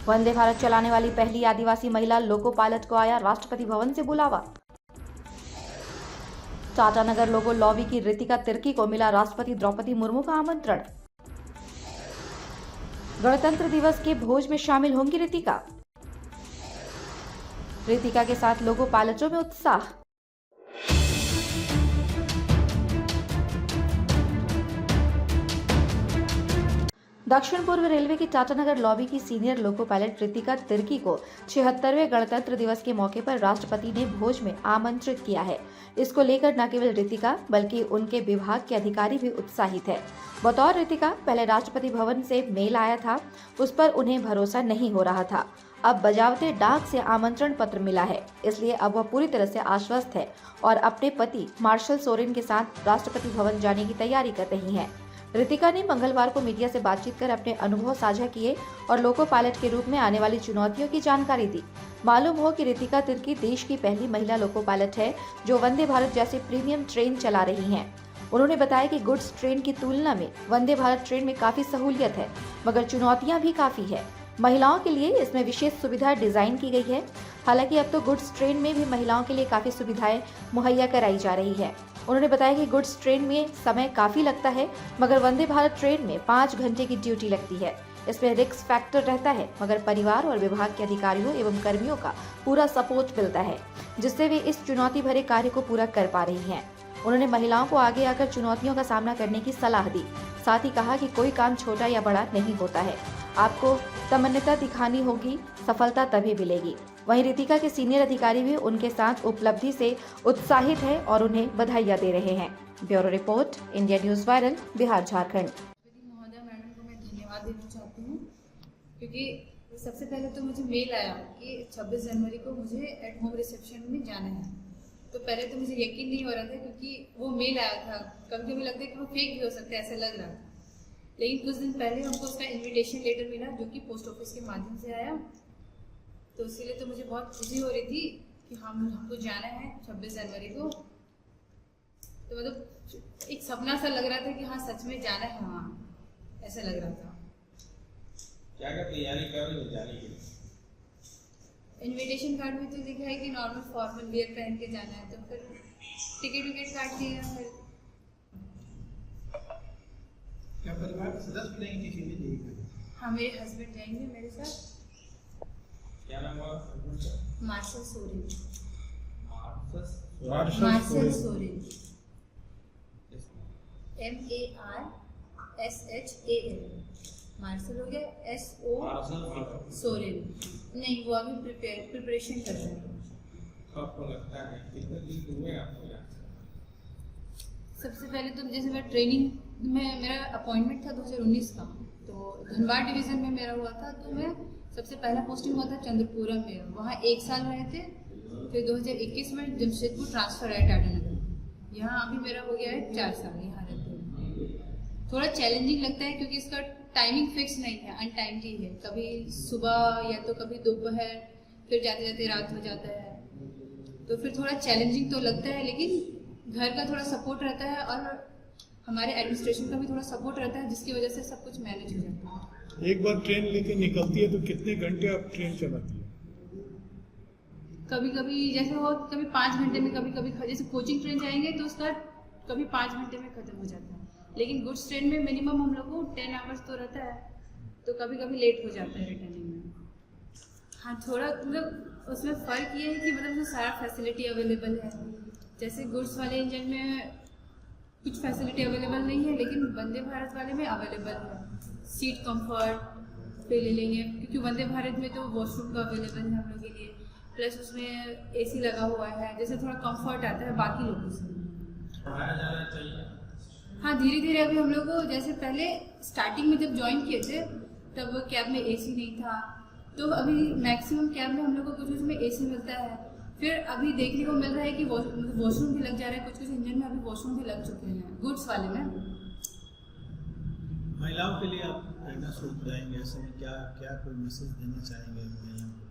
वंदे भारत चलाने वाली पहली आदिवासी महिला लोको पायलट को आया राष्ट्रपति भवन से बुलावा। टाटानगर लोगो लॉबी की रितिका तिर्की को मिला राष्ट्रपति द्रौपदी मुर्मू का आमंत्रण। गणतंत्र दिवस के भोज में शामिल होंगी रितिका। रितिका के साथ लोगो पायलटों में उत्साह। दक्षिण पूर्व रेलवे की टाटानगर लॉबी की senior loco pilot Ritika Tirkey को 76वें गणतंत्र दिवस के मौके पर राष्ट्रपति ने भोज में आमंत्रित किया है। इसको लेकर न केवल रितिका बल्कि उनके विभाग के अधिकारी भी उत्साहित है। बतौर रितिका पहले राष्ट्रपति भवन से मेल आया था, उस पर उन्हें भरोसा नहीं हो रहा था। अब बजावते डाक से आमंत्रण पत्र मिला है, इसलिए अब वह पूरी तरह से आश्वस्त है और अपने पति मार्शल सोरेन के साथ राष्ट्रपति भवन जाने की तैयारी कर रही हैं। रितिका ने मंगलवार को मीडिया से बातचीत कर अपने अनुभव साझा किए और लोको पायलट के रूप में आने वाली चुनौतियों की जानकारी दी। मालूम हो कि रितिका तिर्की देश की पहली महिला लोको पायलट है जो वंदे भारत जैसे प्रीमियम ट्रेन चला रही हैं। उन्होंने बताया कि गुड्स ट्रेन की तुलना में वंदे भारत ट्रेन में काफी सहूलियत है, मगर चुनौतियां भी काफी है। महिलाओं के लिए इसमें विशेष सुविधा डिजाइन की गई है। हालांकि अब तो गुड्स ट्रेन में भी महिलाओं के लिए काफी सुविधाएं मुहैया कराई जा रही है। उन्होंने बताया कि गुड्स ट्रेन में समय काफी लगता है, मगर वंदे भारत ट्रेन में 5 घंटे की ड्यूटी लगती है। इसमें रिस्क फैक्टर रहता है, मगर परिवार और विभाग के अधिकारियों एवं कर्मियों का पूरा सपोर्ट मिलता है, जिससे वे इस चुनौती भरे कार्य को पूरा कर पा रही हैं। उन्होंने महिलाओं को आगे आकर चुनौतियों का सामना करने की सलाह दी। साथ ही कहा कि कोई काम छोटा या बड़ा नहीं होता है, आपको तमन्नता दिखानी होगी, सफलता तभी मिलेगी। वहीं रितिका के सीनियर अधिकारी भी उनके साथ उपलब्धि से उत्साहित हैं और उन्हें बधाइयां दे रहे हैं। Bureau report, India news viral, Bihar Jharkhand. महोदय मैडम को मैं धन्यवाद देना चाहती हूँ, क्योंकि सबसे पहले तो मुझे मेल आया कि 26 जनवरी को मुझे एट होम रिसेप्शन में जाना है। तो पहले तो मुझे यकीन नहीं हो रहा था, क्योंकि वो मेल आया था। कभी कभी लगता है कि वो फेक भी हो सकता है, ऐसा लग रहा था। लेकिन कुछ दिन पहले हमको उसका इन्विटेशन लेटर मिला, जो कि पोस्ट ऑफिस के माध्यम से आया। तो इसीलिए तो मुझे बहुत खुशी हो रही थी कि हमको जाना है 26 जनवरी को। तो मतलब एक सपना सा लग रहा था कि हाँ सच में जाना है वहाँ, ऐसा लग रहा था। क्या क्या तैयारी कर रही हो जाने के लिए? इन्विटेशन कार्ड में तो लिखा है कि नॉर्मल फॉर्मल वियर पहन के जाना है, तो फिर टिकट काट दिया। फिर क्या परिवार के सदस्य भी जाएंगे किसी भी? हाँ, मेरे हस्बैंड जाएंगे मेरे साथ। क्या नाम है? Marshal Soren. Marshal Soren, MARSHAL। Marshal हो गया, SO सोरेन। नहीं, वो अभी प्रिपरेशन कर रहे हैं। आपको लगता है कितने दिन हुए आपको? सबसे पहले तो जैसे मैं ट्रेनिंग में, मेरा अपॉइंटमेंट था 2019 का, तो धनबाद डिवीज़न में मेरा हुआ था। तो मैं सबसे पहला पोस्टिंग हुआ था चंद्रपुरा में, वहाँ 1 साल रहे थे। फिर 2021 में जमशेदपुर ट्रांसफर है टाटानगर। यहाँ अभी मेरा हो गया है 4 साल यहाँ रहते हैं। थोड़ा चैलेंजिंग लगता है, क्योंकि इसका टाइमिंग फिक्स नहीं है, अनटाइमली है। कभी सुबह या तो कभी दोपहर, फिर जाते जाते रात हो जाता है। तो फिर थोड़ा चैलेंजिंग तो लगता है, लेकिन घर का थोड़ा सपोर्ट रहता है और हमारे एडमिनिस्ट्रेशन का भी थोड़ा सपोर्ट रहता है, जिसकी वजह से सब कुछ मैनेज हो जाता है। एक बार ट्रेन लेके निकलती है तो कितने घंटे आप ट्रेन चलाती है? कभी कभी जैसे हो, कभी 5 घंटे में, कभी कभी जैसे कोचिंग ट्रेन जाएंगे तो उसका कभी 5 घंटे में खत्म हो जाता है। लेकिन गुड्स ट्रेन में मिनिमम हम लोग को 10 आवर्स तो रहता है, तो कभी कभी लेट हो जाता है रिटर्निंग में। हाँ, थोड़ा मतलब उसमें फ़र्क ये है कि मतलब उसमें सारा फैसिलिटी अवेलेबल है। जैसे गुड्स वाले इंजन में कुछ फैसिलिटी अवेलेबल नहीं है, लेकिन वंदे भारत वाले में अवेलेबल है। सीट कंफर्ट पे ले लेंगे, क्योंकि वंदे भारत में तो वॉशरूम का अवेलेबल है हम लोग के लिए, प्लस उसमें AC लगा हुआ है, जैसे थोड़ा कंफर्ट आता है बाकी लोगों से। हाँ, धीरे धीरे अभी हम लोग को, जैसे पहले स्टार्टिंग में जब ज्वाइन किए थे तब कैब में AC नहीं था, तो अभी मैक्सिमम कैब में हम लोग को कुछ उसमें AC मिलता है। फिर अभी देखने को मिल रहा है कि वॉशरूम भी लग जा रहा है, कुछ इंजन में अभी वॉशरूम भी लग चुके हैं गुड्स वाले में। महिलाओं के लिए आप कहना सोच जाएंगे, ऐसे में क्या क्या कोई मैसेज देना चाहेंगे महिलाओं को?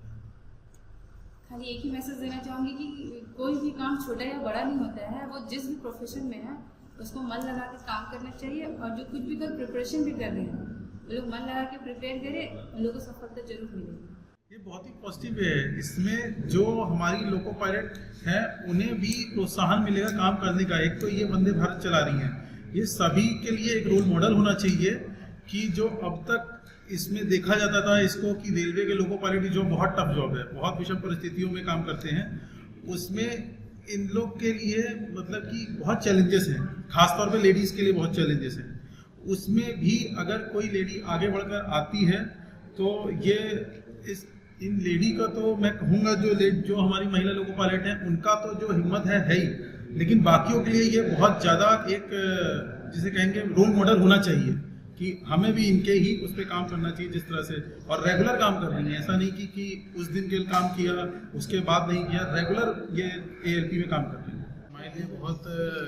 खाली एक ही मैसेज देना चाहूँगी कि कोई भी काम छोटा या बड़ा नहीं होता है, वो जिस भी प्रोफेशन में है उसको मन लगा के काम करना चाहिए। और जो कुछ भी कोई प्रिपरेशन भी कर रहे हैं वो लोग मन लगा के प्रिपेयर करें, उन लोगों को सफलता जरूर मिलेगी। ये बहुत ही पॉजिटिव है। इसमें जो हमारी लोको पायलट हैं उन्हें भी प्रोत्साहन मिलेगा काम करने का। एक तो ये वंदे भारत चला रही हैं, ये सभी के लिए एक रोल मॉडल होना चाहिए कि जो अब तक इसमें देखा जाता था इसको कि रेलवे के लोको पायलट की जॉब बहुत टफ जॉब है, बहुत विषम परिस्थितियों में काम करते हैं, उसमें इन लोग के लिए मतलब कि बहुत चैलेंजेस हैं, खासतौर पे लेडीज़ के लिए बहुत चैलेंजेस हैं। उसमें भी अगर कोई लेडी आगे बढ़कर आती है तो ये इन लेडी का तो मैं कहूँगा जो हमारी महिला लोको पायलट हैं उनका तो जो हिम्मत है ही, लेकिन बाकियों के लिए ये बहुत ज़्यादा एक जिसे कहेंगे रोल मॉडल होना चाहिए कि हमें भी इनके ही उस पर काम करना चाहिए जिस तरह से, और रेगुलर काम कर रही है। ऐसा नहीं कि उस दिन के लिए काम किया उसके बाद नहीं किया, रेगुलर ये ALP में काम कर रही है। हमारे लिए बहुत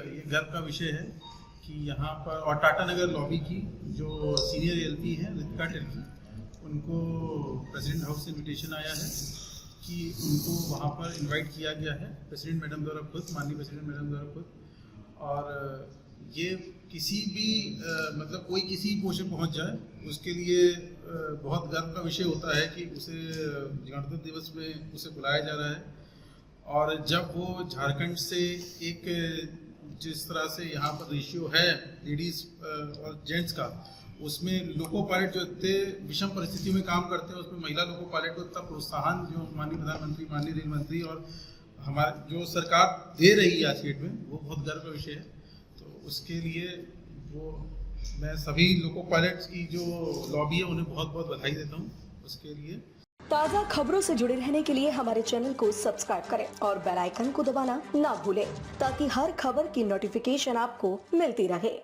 ये गर्व का विषय है कि यहाँ पर, और टाटा नगर लॉबी की जो सीनियर ALP हैं रितिका तिर्की, उनको प्रेसिडेंट हाउस से इन्विटेशन आया है कि उनको वहाँ पर इनवाइट किया गया है प्रेसिडेंट मैडम द्वारा खुद, माननीय प्रेसिडेंट मैडम द्वारा खुद। और ये किसी भी मतलब कोई किसी पोस्ट पे पहुँच जाए उसके लिए बहुत गर्व का विषय होता है कि उसे गणतंत्र दिवस में उसे बुलाया जा रहा है। और जब वो झारखंड से एक जिस तरह से यहाँ पर रेशियो है लेडीज़ और जेंट्स का, उसमें लोको पायलट जो इतने विषम परिस्थितियों में काम करते हैं उसमें महिला लोको पायलट को इतना प्रोत्साहन जो माननीय प्रधानमंत्री, माननीय रेल मंत्री और हमारे जो सरकार दे रही है आज की डेट में, वो बहुत गर्व का विषय है। तो उसके लिए वो मैं सभी लोको पायलट्स की जो लॉबी है उन्हें बहुत बहुत बधाई देता हूँ उसके लिए। ताज़ा खबरों से जुड़े रहने के लिए हमारे चैनल को सब्सक्राइब करें और बेल आइकन को दबाना ना भूलें ताकि हर खबर की नोटिफिकेशन आपको मिलती रहे।